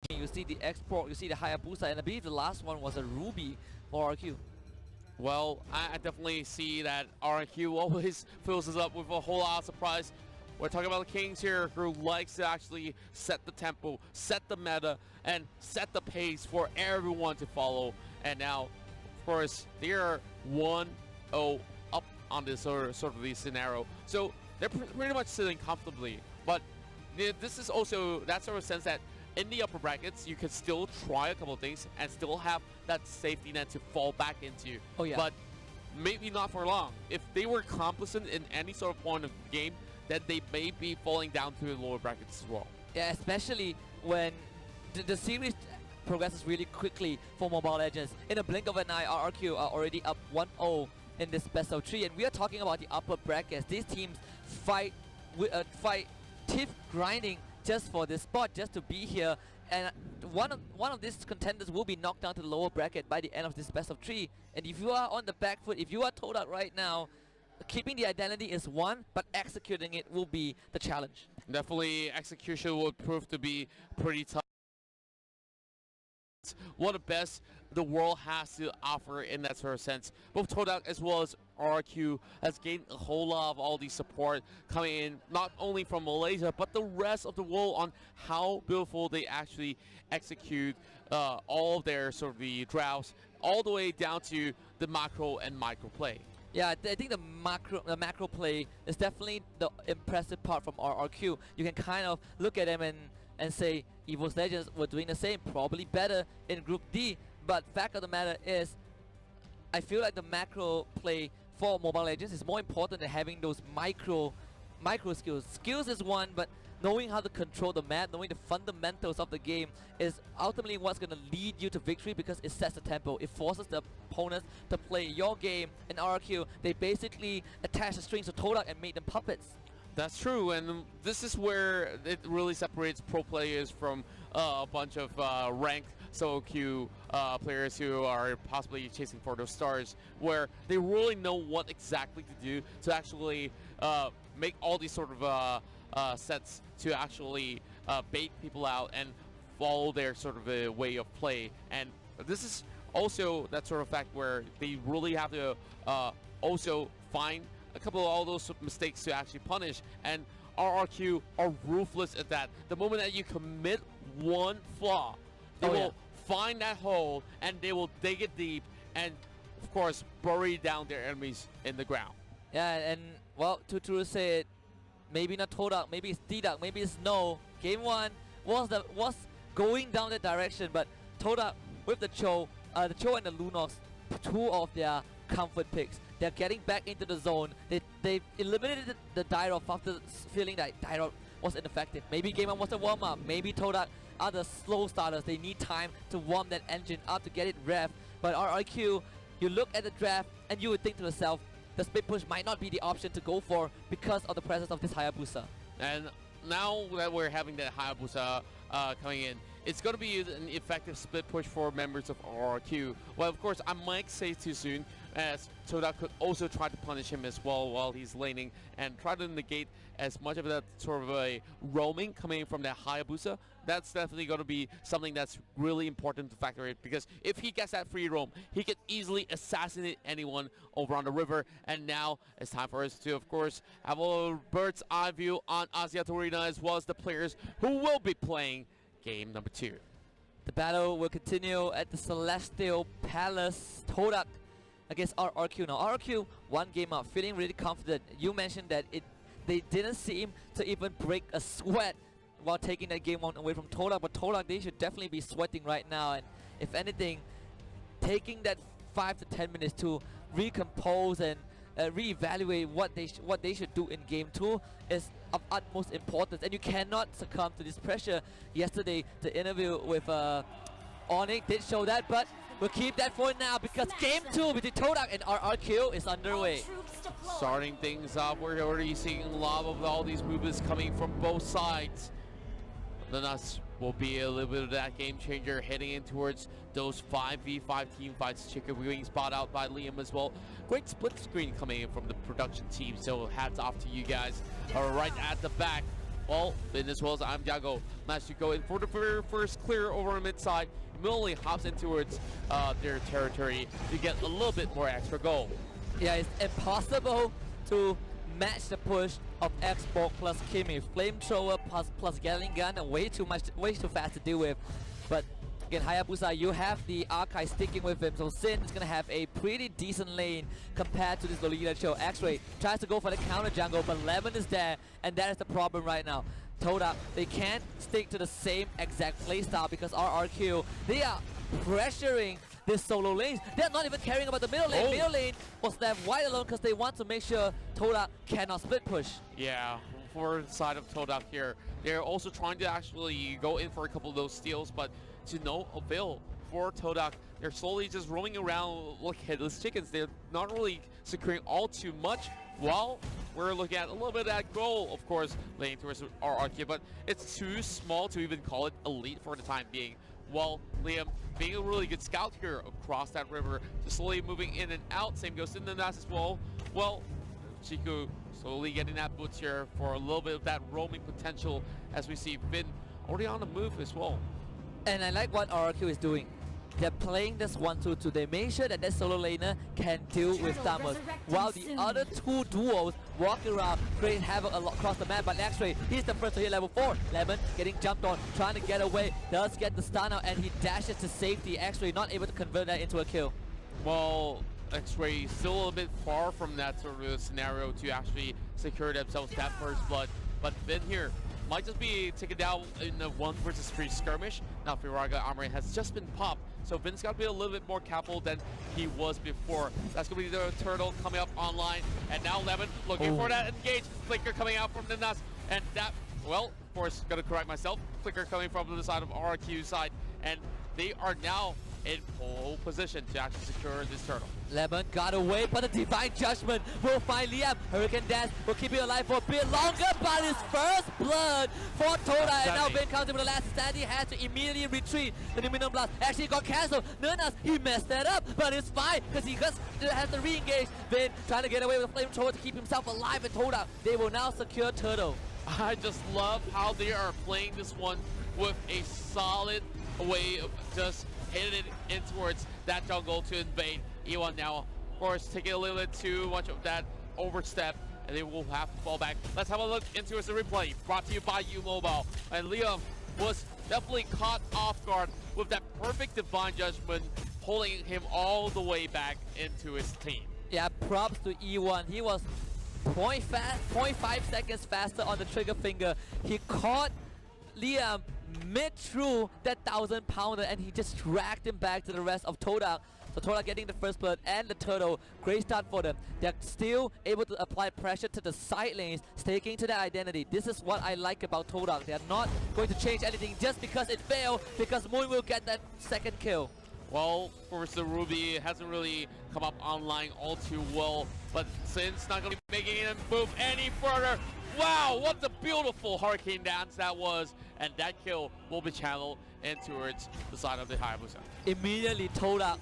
You see the export, you see the Hayabusa, and I believe the last one was a Ruby for RQ. Well, I definitely see that RRQ always fills us up with a whole lot of surprise. We're talking about the Kings here, who likes to actually set the tempo, set the meta, and set the pace for everyone to follow. And now, of course, they are 1-0 up on this sort of the scenario. So they're pretty much sitting comfortably. But this is also that sort of sense that in the upper brackets, you can still try a couple of things and still have that safety net to fall back into. Oh, yeah. But maybe not for long. If they were complacent in any sort of point of the game, then they may be falling down to the lower brackets as well. Yeah, especially when the series progresses really quickly for Mobile Legends. In a blink of an eye, RRQ are already up 1-0 in this best of 3, and we are talking about the upper brackets. These teams fight teeth grinding just for this spot, just to be here, and one of these contenders will be knocked down to the lower bracket by the end of this best of 3. And if you are on the back foot, if you are TODAK right now, keeping the identity is one, but executing it will be the challenge. Definitely, execution would prove to be pretty tough. One of the best the world has to offer in that sort of sense. Both TODAK as well as RRQ has gained a whole lot of all the support coming in, not only from Malaysia, but the rest of the world on how beautiful they actually execute all of their sort of the drafts, all the way down to the macro and micro play. Yeah, I think the macro play is definitely the impressive part from RRQ. You can kind of look at them and say EVO's Legends were doing the same, probably better in Group D. But fact of the matter is, I feel like the macro play for Mobile Legends is more important than having those micro skills. Skills is one, but knowing how to control the map, knowing the fundamentals of the game is ultimately what's going to lead you to victory, because it sets the tempo. It forces the opponents to play your game. In RRQ, they basically attach the strings to TODAK and made them puppets. That's true, and this is where it really separates pro players from a bunch of ranked solo queue players who are possibly chasing for those stars, where they really know what exactly to do to actually make all these sort of sets to actually bait people out and follow their sort of a way of play. And this is also that sort of fact where they really have to also find a couple of all those mistakes to actually punish, and RRQ are ruthless at that. The moment that you commit one flaw, they will find that hole and they will dig it deep and, of course, bury down their enemies in the ground. Yeah, and well, to say it, maybe not TODAK, maybe it's TODAK, maybe it's no. Game 1 was going down that direction, but TODAK with the Cho and the Lunox, two of their comfort picks. They're getting back into the zone. They eliminated the Dyrop after feeling that Dyrop was ineffective. Maybe Game 1 was a warm-up. Maybe TODAK are the slow starters. They need time to warm that engine up to get it rev. But RRQ, you look at the draft and you would think to yourself, the split push might not be the option to go for because of the presence of this Hayabusa. And now that we're having that Hayabusa coming in, it's going to be an effective split push for members of RRQ. Well, of course, I might say too soon, as TODAK could also try to punish him as well while he's laning and try to negate as much of that sort of a roaming coming from that Hayabusa. That's definitely going to be something that's really important to factor in, because if he gets that free roam, he could easily assassinate anyone over on the river. And now it's time for us to, of course, have a little bird's eye view on Asiat Arena as well as the players who will be playing game number 2. The battle will continue at the Celestial Palace. TODAK against RRQ. Now RRQ one game up, feeling really confident. You mentioned that they didn't seem to even break a sweat while taking that game 1 away from TODAK, but TODAK, they should definitely be sweating right now. And if anything, taking that 5 to 10 minutes to recompose and reevaluate what they should do in game 2 is of utmost importance, and you cannot succumb to this pressure. Yesterday, the interview with Onyx did show that, but we'll keep that for now because game 2 between TODAK and RRQ is underway. Starting things off, we're already seeing a lot of all these movements coming from both sides. The Nuts will be a little bit of that game changer heading in towards those 5v5 team fights. Chicken wing spot out by Liam as well. Great split screen coming in from the production team, so hats off to you guys. Right at the back, Well, then as well as I'm Diago managed to go in for the very first clear over on mid side. Immediately hops in towards their territory to get a little bit more extra goal. Yeah, it's impossible to match the push of Xbox plus Kimi. Flamethrower plus Gatling gun, way too fast to deal with. But again, Hayabusa, you have the Archive sticking with him, so Sin is gonna have a pretty decent lane compared to this Lolita Cho. X-Ray tries to go for the counter jungle, but Lemon is there, and that is the problem right now. TODAK, they can't stick to the same exact playstyle because RRQ, they are pressuring this solo lanes. They're not even caring about the middle lane. Middle lane was left wide alone because they want to make sure TODAK cannot split push. Yeah, for the side of TODAK here, they're also trying to actually go in for a couple of those steals, but to no avail for TODAK. They're slowly just roaming around like headless chickens. They're not really securing all too much, while we're looking at a little bit of that goal, of course, laying towards RRQ, but it's too small to even call it elite for the time being. While Liam, being a really good scout here across that river, just slowly moving in and out. Same goes in the Nas as well. Well, Chiku slowly getting that boots here for a little bit of that roaming potential, as we see Finn already on the move as well. And I like what RRQ is doing. They're playing this 1-2-2. They make sure that solo laner can deal with Thamus, while the other two duos walk around, creating havoc across the map. But X-Ray, he's the first to hit level 4. Lemon getting jumped on, trying to get away, does get the stun out, and he dashes to safety. X-Ray not able to convert that into a kill. Well, X-Ray still a little bit far from that sort of scenario to actually secure themselves that first blood. But Finn here might just be taken down in a 1 versus 3 skirmish. Now Firaga armor has just been popped, so Finn's got to be a little bit more careful than he was before. That's going to be the turtle coming up online, and now Lemon looking for that engage. Flicker coming out from the nuts, and that, well, of course, going to correct myself. Flicker coming from the side of RRQ's side, and they are now in pole position to actually secure this turtle. Lemon got away, but the Divine Judgment will find Liam. Hurricane Dance will keep you alive for a bit longer, but his first blood for TODAK. And now Ben comes in with the last stand. He has to immediately retreat. The Dominion Blast actually got cancelled. Nernas, he messed that up, but it's fine because he just has to re-engage. Ben trying to get away with the Flamethrower to keep himself alive, and TODAK, they will now secure Turtle. I just love how they are playing this one with a solid way of just hitting it in towards that jungle to invade. E1 now, of course, taking a little bit too much of that overstep, and they will have to fall back. Let's have a look into the replay, brought to you by U-Mobile. And Liam was definitely caught off guard with that perfect Divine Judgment, pulling him all the way back into his team. Yeah, props to E1. He was 0.5 seconds faster on the trigger finger. He caught Liam mid through that 1,000-pounder, and he just dragged him back to the rest of TODAK. So TODAK getting the first blood and the turtle. Great start for them. They're still able to apply pressure to the side lanes, sticking to their identity. This is what I like about TODAK. They're not going to change anything just because it failed, because Moon will get that second kill. Well, of course, the Ruby hasn't really come up online all too well, but Sin's not going to be making him move any further. Wow, what a beautiful Hurricane Dance that was, and that kill will be channeled in towards the side of the Hayabusa. Immediately TODAK,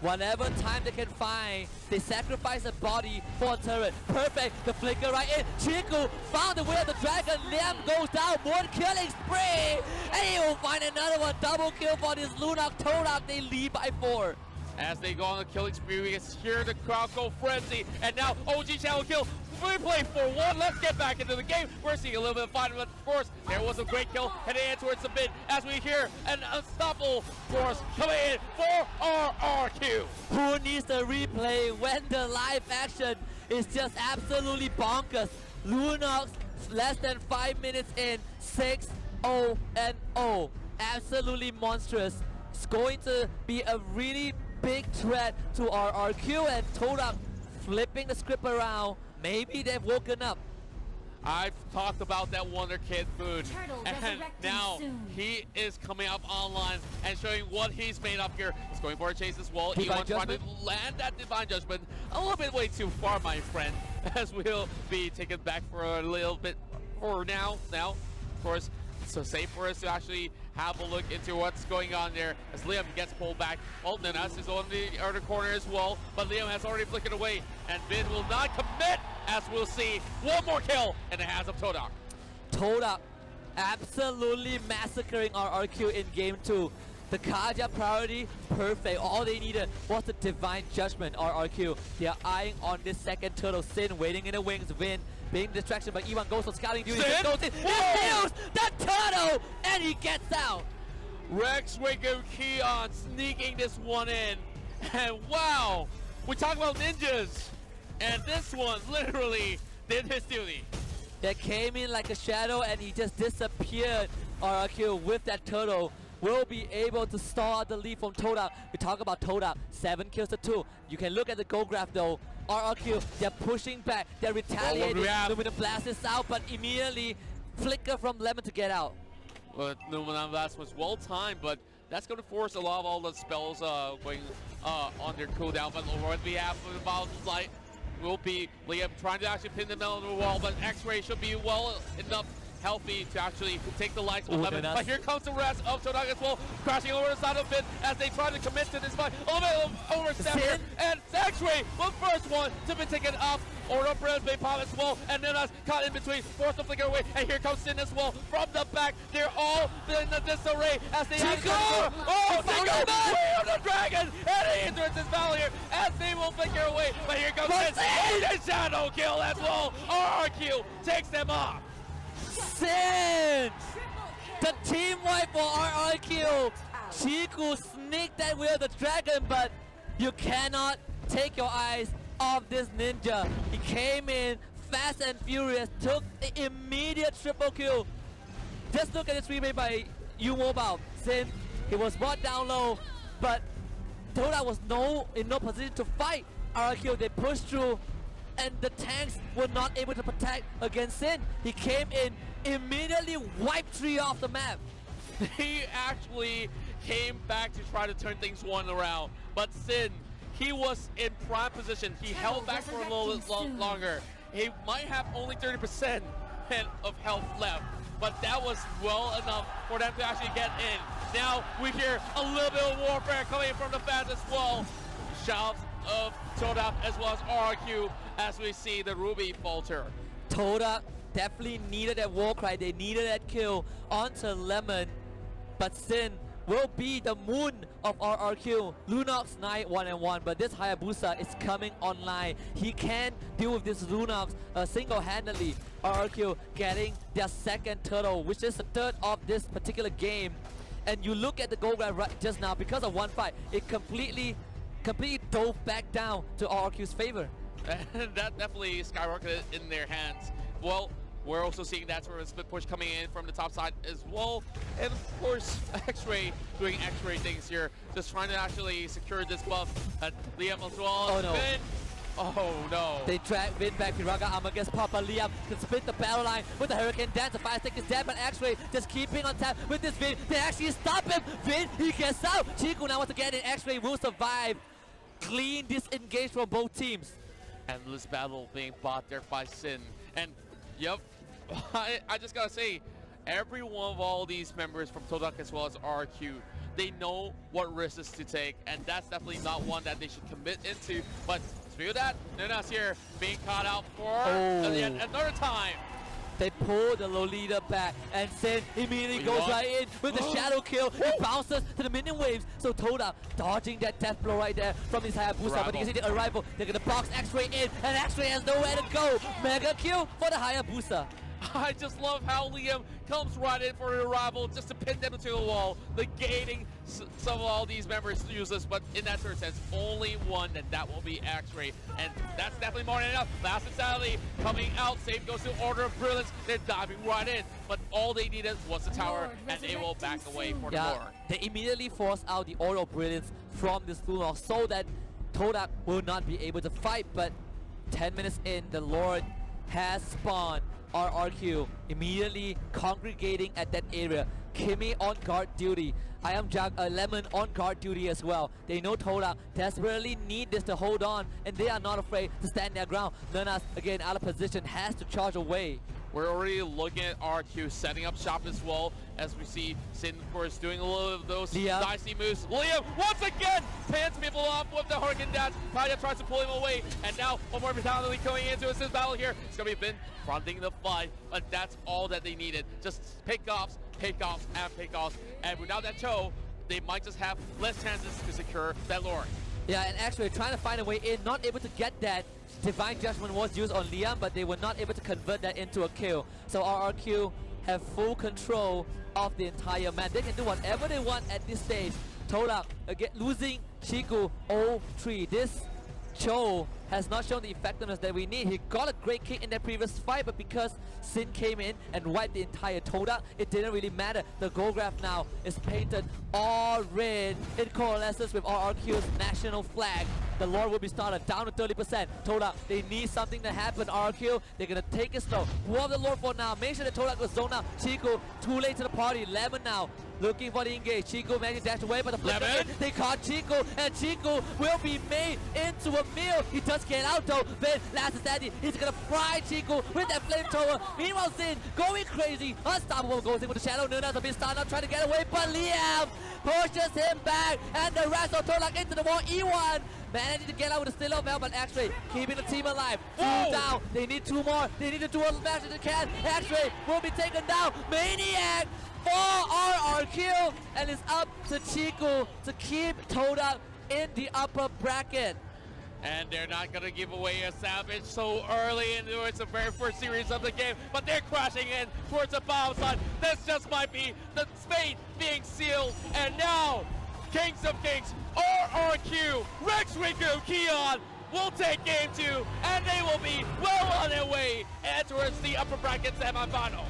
whatever time they can find, they sacrifice a body for a turret. Perfect, the flicker right in. Chiku found the way of the dragon. Liam goes down, one killing spree, and he will find another one. Double kill for this Lunak. TODAK, they lead by 4. As they go on the killing spree, we can hear the crowd go frenzy, and now OG channel kill. We play for 1. Let's get back into the game. We're seeing a little bit of fight, but of course, there was a great kill heading in towards the mid as we hear an unstoppable force coming in for RRQ. Who needs the replay when the live action is just absolutely bonkers? Lunox, less than 5 minutes in, 6-0-0. Absolutely monstrous. It's going to be a really big threat to RRQ, and TODAK flipping the script around. Maybe they've woken up. I've talked about that Wonder Kid food, and now he is coming up online and showing what he's made up here. He's going for a chase as well. He wants trying to land that Divine Judgment a little bit way too far, my friend, as we'll be taken back for a little bit for now. Now, of course, so safe for us to actually have a look into what's going on there as Liam gets pulled back. Well, Nanas is on the other corner as well, but Liam has already flickered away, and Vin will not commit, as we'll see one more kill in the hands of TODAK. TODAK absolutely massacring RRQ in game 2. The Kaja priority, perfect. All they needed was the divine judgment. RRQ, they are eyeing on this second turtle. Sin waiting in the wings. Vin being distraction, but Iwan goes for scouting duty. Sin? Goes in, he steals the turtle, and he gets out. Rex Waco Keon sneaking this one in. And wow, we talk about ninjas. And this one literally did his duty. That came in like a shadow, and he just disappeared. RRQ with that turtle will be able to stall out the lead from TODAK. We talk about TODAK, 7 kills to 2. You can look at the goal graph though. RRQ, they're pushing back, they're retaliating. Luminous Blast is out, but immediately flicker from Lemon to get out. Well, Luminous Blast was well timed, but that's going to force a lot of all the spells going on their cooldown. But on behalf of the Bottle Light will be Liam trying to actually pin them down on the wall, but X-Ray should be well enough healthy to actually take the lights from Lemon. But here comes the rest of TODAK as well, crashing over the side of it as they try to commit to this fight. Over Samuel, and X-Ray the first one to be taken off. Order Brilliance may pop as well, and then us caught in between, forced to flicker away, and here comes Sin as well from the back. They're all in the disarray as they have Chico! Way of the dragon! And he enters this battle here as they will flicker away, but here comes Sin! And shadow kill as well! RRQ takes them off! Sin! The team wipe for RRQ. Chiku sneaked that with the dragon, but you cannot take your eyes off this ninja. He came in fast and furious, took the immediate triple kill. Just look at this replay by U-Mobile. Sin, he was brought down low, but TODAK was in no position to fight. RRQ, they pushed through, and the tanks were not able to protect against Sin. He came in, immediately wiped 3 off the map. He actually came back to try to turn things one around, but Sin, he was in prime position. He held back for a little bit longer. He might have only 30% of health left, but that was well enough for them to actually get in. Now we hear a little bit of warfare coming from the fans as well. Shouts of TODAK as well as RRQ as we see the Ruby falter. TODAK definitely needed that war cry. They needed that kill onto Lemon, but Sin will be the moon of RRQ. Lunox Knight 1-1, but this Hayabusa is coming online. He can deal with this Lunox single-handedly. RRQ getting their second turtle, which is the third of this particular game. And you look at the goal grab right just now, because of one fight, it completely dove back down to RRQ's favor. And that definitely skyrocketed in their hands. Well, we're also seeing that sort of split push coming in from the top side as well. And of course, X-Ray doing X-Ray things here, just trying to actually secure this buff. Liam as well. Oh no. Vin. Oh no. They drag Vin back. Piraga Armor gets Papa. Liam can split the battle line with the Hurricane Dance. The 5 seconds dead, but X-Ray just keeping on tap with this Vin. They actually stop him. Vin, he gets out. Chiku now once again, and X-Ray will survive. Clean disengage from both teams. Endless battle being bought there by Sin. And yep, I just gotta say, every one of all these members from TODAK as well as RRQ, they know what risks to take, and that's definitely not one that they should commit into. But through that, Nuna's here being caught out for yet another time. They pull the Lolita back, and Sin immediately goes right in with the shadow kill. It bounces to the minion waves. So TODAK dodging that death blow right there from his Hayabusa. But you can see the arrival. They're gonna box X-Ray in, and X-Ray has nowhere to go. Mega kill for the Hayabusa. I just love how Liam comes right in for an arrival just to pin them to the wall, negating some of all these members useless, but in that sort of sense, only one, and that will be X-Ray. And that's definitely more than enough. Last Insanity coming out, same goes to Order of Brilliance. They're diving right in, but all they needed was the tower, and they will back away for the more. They immediately force out the Order of Brilliance from this Lunox so that TODAK will not be able to fight, but 10 minutes in, the Lord has spawned. RRQ immediately congregating at that area. Kimmy on guard duty. I am Lemon on guard duty as well. They know TODAK desperately need this to hold on, and they are not afraid to stand their ground. Nunas again out of position, has to charge away. We're already looking at RRQ setting up shop as well, as we see Sin, of course, doing a little of those dicey moves. Liam, once again, pans people off with the Hurricane Dash. Paano tries to pull him away, and now one more fatality going into this battle here. It's going to be Vin fronting the fight, but that's all that they needed. Just pickoffs, pickoffs, and pickoffs. And without that Cho, they might just have less chances to secure that lore. Yeah, and actually trying to find a way in, not able to get that. Divine Judgment was used on Liam, but they were not able to convert that into a kill. So RRQ have full control of the entire map. They can do whatever they want at this stage. TODAK again losing Chiku 0-3. This Cho has not shown the effectiveness that we need. He got a great kick in that previous fight, but because Sin came in and wiped the entire TODAK, it didn't really matter. The goal graph now is painted all red. It coalesces with RRQ's national flag. The lore will be started down to 30%. TODAK, they need something to happen. RRQ, they're gonna take it slow. Warp the lore for now. Make sure that TODAK was zoned out. Chiku, too late to the party. Lemon now. Looking for the engage. Chiku managed to dash away, but the flip in. They caught Chiku, and Chiku will be made into a meal. He does get out though. Then last standing. He's gonna fry Chiku with that flamethrower. Meanwhile, Sin going crazy. Unstoppable goes in with the shadow. Nuna's a bit stunned up, trying to get away, but Liam pushes him back, and the rest of TODAK into the wall. E1 managing to get out with a still bell, but X-Ray keeping the team alive. Two down. They need two more. They need to do as much as they can. X-Ray will be taken down. Maniac for RRQ, and it's up to Chiku to keep TODAK in the upper bracket. And they're not going to give away a salvage so early into the very first series of the game, but they're crashing in towards the bottom side. This just might be the fate being sealed, and now Kings of Kings, RRQ, Rex Riku, Keon will take game 2, and they will be well on their way and towards the upper bracket semifinals.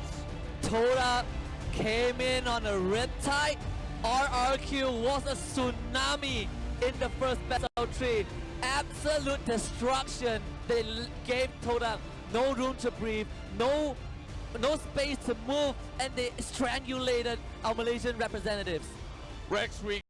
TODAK came in on a riptide. RRQ was a tsunami in the first battle 3. Absolute destruction. They gave TODAK no room to breathe, no space to move, and they strangulated our Malaysian representatives. Rex Riku